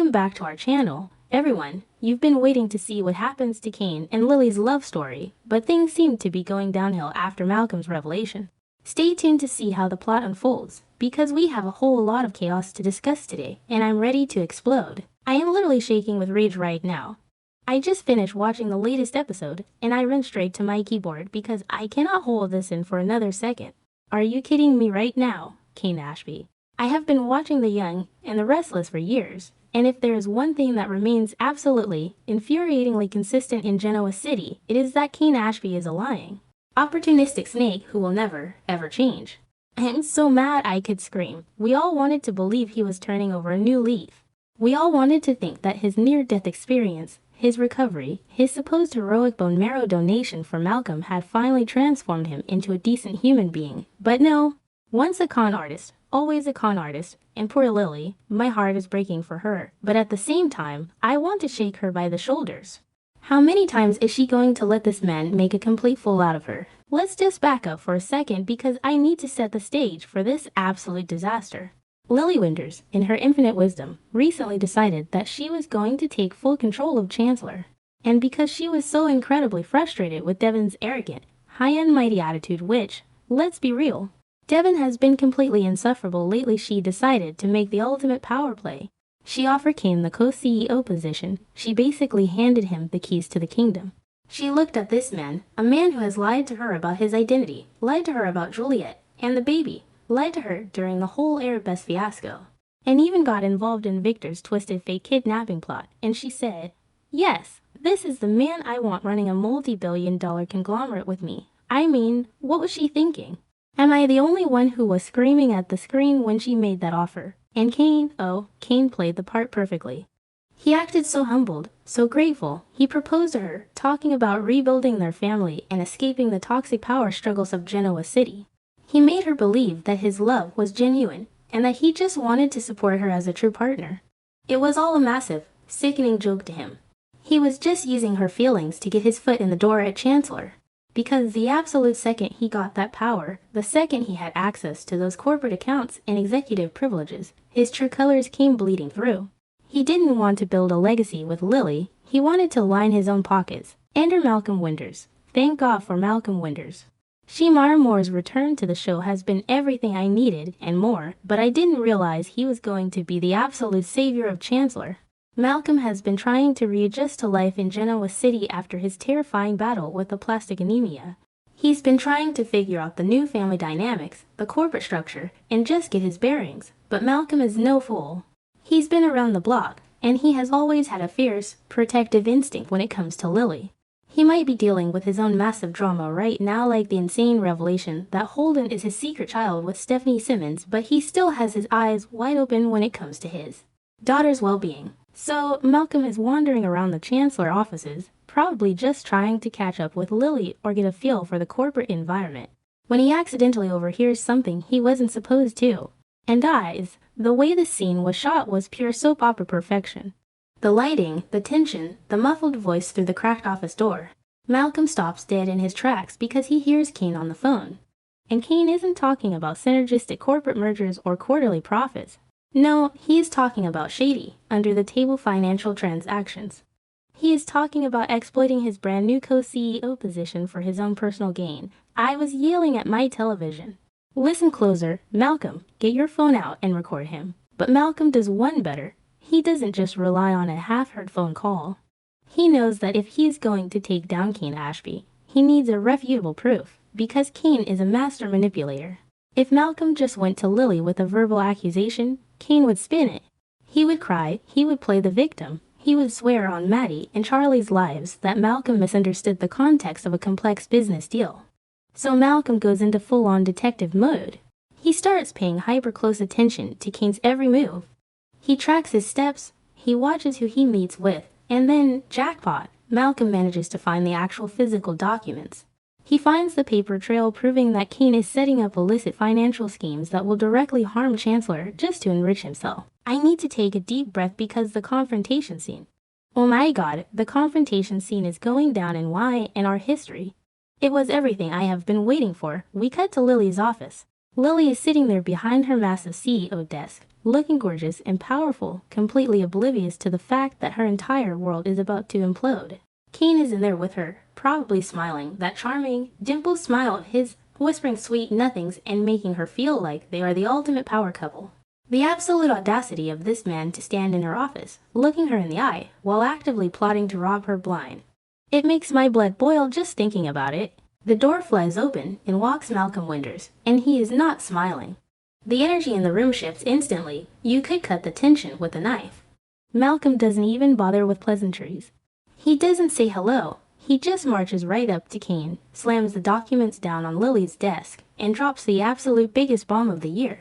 Welcome back to our channel. Everyone, you've been waiting to see what happens to Kane and Lily's love story, but things seem to be going downhill after Malcolm's revelation. Stay tuned to see how the plot unfolds, because we have a whole lot of chaos to discuss today, and I'm ready to explode. I am literally shaking with rage right now. I just finished watching the latest episode, and I ran straight to my keyboard because I cannot hold this in for another second. Are you kidding me right now, Kane Ashby? I have been watching The Young and The Restless for years, and if there is one thing that remains absolutely, infuriatingly consistent in Genoa City, it is that Kane Ashby is a lying, opportunistic snake who will never, ever change. I am so mad I could scream. We all wanted to believe he was turning over a new leaf. We all wanted to think that his near-death experience, his recovery, his supposed heroic bone marrow donation for Malcolm had finally transformed him into a decent human being. But no. Once a con artist, always a con artist, and poor Lily, my heart is breaking for her, but at the same time, I want to shake her by the shoulders. How many times is she going to let this man make a complete fool out of her? Let's just back up for a second because I need to set the stage for this absolute disaster. Lily Winters, in her infinite wisdom, recently decided that she was going to take full control of Chancellor. And because she was so incredibly frustrated with Devon's arrogant, high and mighty attitude which, let's be real, Devon has been completely insufferable lately, she decided to make the ultimate power play. She offered Kane the co-CEO position. She basically handed him the keys to the kingdom. She looked at this man, a man who has lied to her about his identity, lied to her about Juliet and the baby, lied to her during the whole Arabesque fiasco, and even got involved in Victor's twisted fake kidnapping plot, and she said, "Yes, this is the man I want running a multi-billion-dollar conglomerate with me." I mean, what was she thinking? Am I the only one who was screaming at the screen when she made that offer? And Kane, oh, Kane played the part perfectly. He acted so humbled, so grateful. He proposed to her, talking about rebuilding their family and escaping the toxic power struggles of Genoa City. He made her believe that his love was genuine and that he just wanted to support her as a true partner. It was all a massive, sickening joke to him. He was just using her feelings to get his foot in the door at Chancellor. Because the absolute second he got that power, the second he had access to those corporate accounts and executive privileges, his true colors came bleeding through. He didn't want to build a legacy with Lily, he wanted to line his own pockets. Enter Malcolm Winters. Thank God for Malcolm Winters. Shemar Moore's return to the show has been everything I needed and more, but I didn't realize he was going to be the absolute savior of Chancellor. Malcolm has been trying to readjust to life in Genoa City after his terrifying battle with the plastic anemia. He's been trying to figure out the new family dynamics, the corporate structure, and just get his bearings. But Malcolm is no fool. He's been around the block, and he has always had a fierce, protective instinct when it comes to Lily. He might be dealing with his own massive drama right now, like the insane revelation that Holden is his secret child with Stephanie Simmons, but he still has his eyes wide open when it comes to his daughter's well-being. So, Malcolm is wandering around the Chancellor offices, probably just trying to catch up with Lily or get a feel for the corporate environment, when he accidentally overhears something he wasn't supposed to, and dies. The way the scene was shot was pure soap opera perfection. The lighting, the tension, the muffled voice through the cracked office door. Malcolm stops dead in his tracks because he hears Kane on the phone. And Kane isn't talking about synergistic corporate mergers or quarterly profits. No, he is talking about shady, under-the-table financial transactions. He is talking about exploiting his brand new co-CEO position for his own personal gain. I was yelling at my television. Listen closer, Malcolm, get your phone out and record him. But Malcolm does one better. He doesn't just rely on a half-heard phone call. He knows that if he's going to take down Kane Ashby, he needs irrefutable proof, because Kane is a master manipulator. If Malcolm just went to Lily with a verbal accusation, Kane would spin it. He would cry, he would play the victim, he would swear on Maddie and Charlie's lives that Malcolm misunderstood the context of a complex business deal. So Malcolm goes into full-on detective mode. He starts paying hyper-close attention to Kane's every move. He tracks his steps, he watches who he meets with, and then, jackpot, Malcolm manages to find the actual physical documents. He finds the paper trail proving that Kane is setting up illicit financial schemes that will directly harm Chancellor just to enrich himself. I need to take a deep breath because the confrontation scene. Oh my God, the confrontation scene is going down in why and our history. It was everything I have been waiting for. We cut to Lily's office. Lily is sitting there behind her massive CEO desk, looking gorgeous and powerful, completely oblivious to the fact that her entire world is about to implode. Kane is in there with her, probably smiling, that charming, dimpled smile of his, whispering sweet nothings and making her feel like they are the ultimate power couple. The absolute audacity of this man to stand in her office, looking her in the eye, while actively plotting to rob her blind. It makes my blood boil just thinking about it. The door flies open and walks Malcolm Winters, and he is not smiling. The energy in the room shifts instantly. You could cut the tension with a knife. Malcolm doesn't even bother with pleasantries. He doesn't say hello. He just marches right up to Kane, slams the documents down on Lily's desk, and drops the absolute biggest bomb of the year.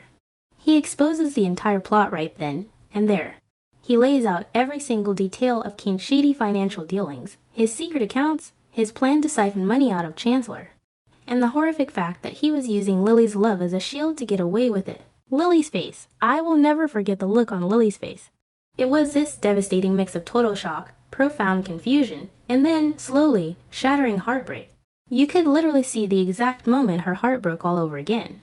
He exposes the entire plot right then and there. He lays out every single detail of Kane's shady financial dealings, his secret accounts, his plan to siphon money out of Chancellor, and the horrific fact that he was using Lily's love as a shield to get away with it. Lily's face. I will never forget the look on Lily's face. It was this devastating mix of total shock, profound confusion, and then, slowly, shattering heartbreak. You could literally see the exact moment her heart broke all over again.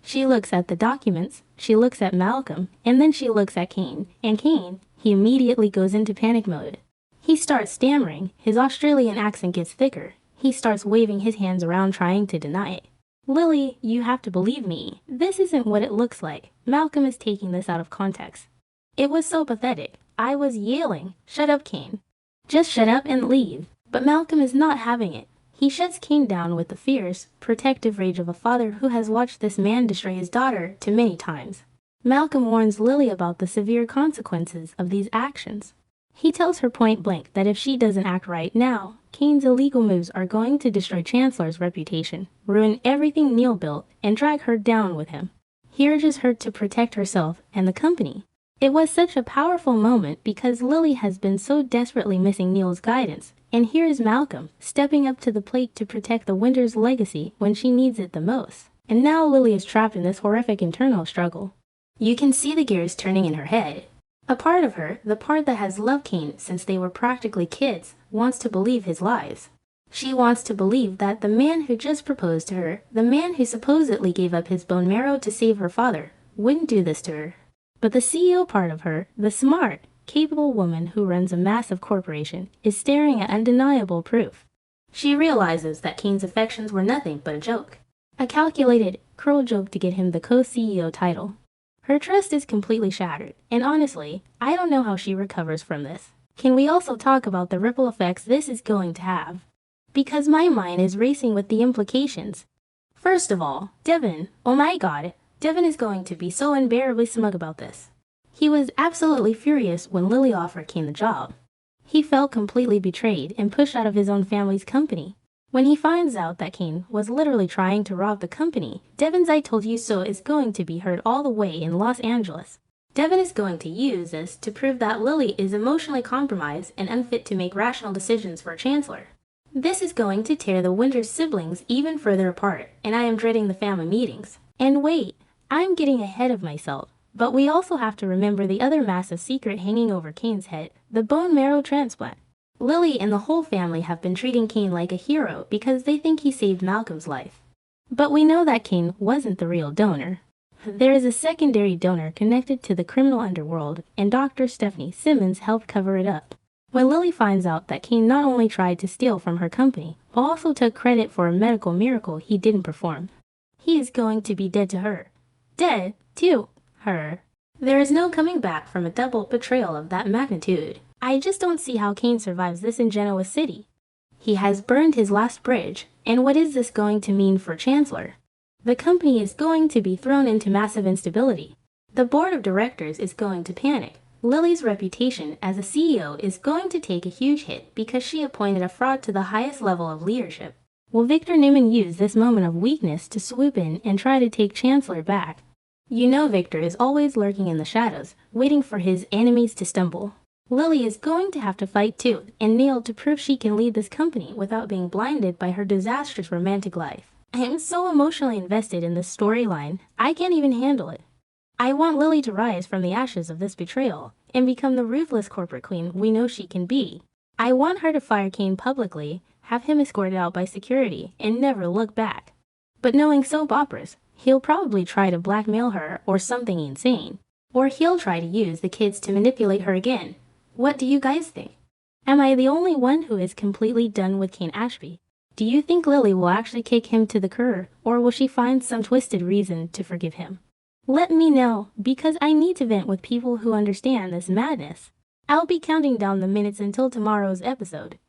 She looks at the documents, she looks at Malcolm, and then she looks at Kane. And Kane, he immediately goes into panic mode. He starts stammering, his Australian accent gets thicker. He starts waving his hands around trying to deny it. Lily, you have to believe me. This isn't what it looks like. Malcolm is taking this out of context. It was so pathetic. I was yelling, "Shut up, Kane. Just shut up and leave." But Malcolm is not having it. He shuts Kane down with the fierce, protective rage of a father who has watched this man destroy his daughter too many times. Malcolm warns Lily about the severe consequences of these actions. He tells her point blank that if she doesn't act right now, Kane's illegal moves are going to destroy Chancellor's reputation, ruin everything Neil built, and drag her down with him. He urges her to protect herself and the company. It was such a powerful moment because Lily has been so desperately missing Neil's guidance, and here is Malcolm stepping up to the plate to protect the Winters' legacy when she needs it the most. And now Lily is trapped in this horrific internal struggle. You can see the gears turning in her head. A part of her, the part that has loved Kane since they were practically kids, wants to believe his lies. She wants to believe that the man who just proposed to her, the man who supposedly gave up his bone marrow to save her father, wouldn't do this to her. But the CEO part of her, the smart, capable woman who runs a massive corporation, is staring at undeniable proof. She realizes that Kane's affections were nothing but a joke. A calculated, cruel joke to get him the co-CEO title. Her trust is completely shattered, and honestly, I don't know how she recovers from this. Can we also talk about the ripple effects this is going to have? Because my mind is racing with the implications. First of all, Devin, oh my god, Devin is going to be so unbearably smug about this. He was absolutely furious when Lily offered Kane the job. He felt completely betrayed and pushed out of his own family's company. When he finds out that Kane was literally trying to rob the company, Devin's "I told you so" is going to be heard all the way in Los Angeles. Devin is going to use this to prove that Lily is emotionally compromised and unfit to make rational decisions for Chancellor. This is going to tear the Winters siblings even further apart, and I am dreading the family meetings. And wait, I'm getting ahead of myself. But we also have to remember the other massive secret hanging over Kane's head, the bone marrow transplant. Lily and the whole family have been treating Kane like a hero because they think he saved Malcolm's life. But we know that Kane wasn't the real donor. There is a secondary donor connected to the criminal underworld, and Dr. Stephanie Simmons helped cover it up. When Lily finds out that Kane not only tried to steal from her company, but also took credit for a medical miracle he didn't perform, he is going to be dead to her. Dead to her. There is no coming back from a double betrayal of that magnitude. I just don't see how Kane survives this in Genoa City. He has burned his last bridge, and what is this going to mean for Chancellor? The company is going to be thrown into massive instability. The board of directors is going to panic. Lily's reputation as a CEO is going to take a huge hit because she appointed a fraud to the highest level of leadership. Will Victor Newman use this moment of weakness to swoop in and try to take Chancellor back? You know Victor is always lurking in the shadows, waiting for his enemies to stumble. Lily is going to have to fight tooth and nail to prove she can lead this company without being blinded by her disastrous romantic life. I am so emotionally invested in this storyline, I can't even handle it. I want Lily to rise from the ashes of this betrayal and become the ruthless corporate queen we know she can be. I want her to fire Kane publicly, have him escorted out by security, and never look back. But knowing soap operas, He'll probably try to blackmail her or something insane. Or he'll try to use the kids to manipulate her again. What do you guys think? Am I the only one who is completely done with Kane Ashby? Do you think Lily will actually kick him to the curb, or will she find some twisted reason to forgive him? Let me know, because I need to vent with people who understand this madness. I'll be counting down the minutes until tomorrow's episode.